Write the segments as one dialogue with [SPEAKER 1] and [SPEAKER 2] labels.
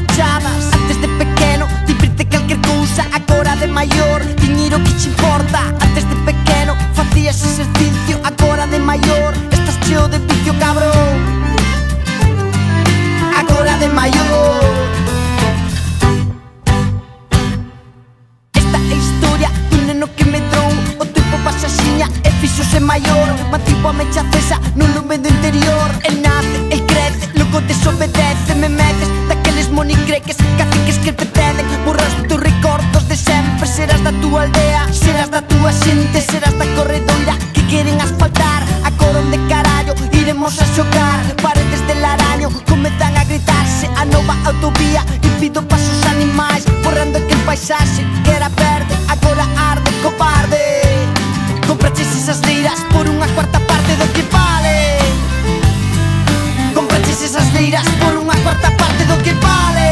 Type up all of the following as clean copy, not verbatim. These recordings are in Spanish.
[SPEAKER 1] achadas. Antes de pequeno divirte calquer cousa, agora de maior dinheiro que che importa. Antes de pequeno facías exercicio, agora de maior estás cheo de vicio, cabrón. Agora de maior. Esta é a historia dun neno que medrou. O tempo pasa xiña e fixose maior. Mantivo a mecha acesa no lume do interior. El nace, el crece, logo desobedece. Me metes daqueles monicreques, caciques que pretenden borrar os teus recordos de sempre. Serás da túa aldea, serás da túa xente, serás da corredoira que queren asfaltar. Agora onde carallo iremos a xogar? Paredes del araño comezan a gritarse. A nova autovía impido pasos animais, borrando aquel paisaxe que era verde, agora arde, cobarde. Compraches esas liras por unha cuarta parte do que vale. Compraches esas liras por unha cuarta parte do que vale.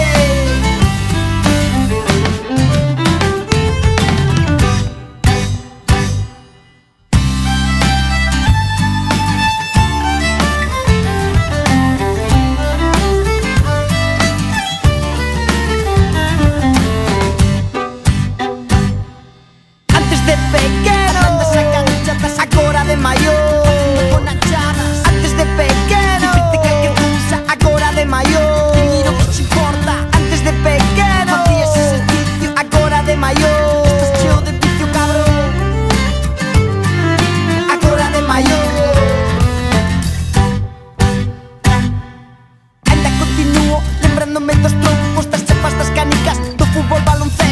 [SPEAKER 1] Antes de pequeno andas a canchatas, agora de maior con achadas. Antes de pequeno divirte calquer cousa, agora de maior dinheiro que che importa. Antes de pequeno facías exercicio, agora de maior estás cheo de vicio, cabrón. Agora de maior. Ainda continuo lembrándome dos trompos, das chapas, das canicas, do fútbol baloncesto.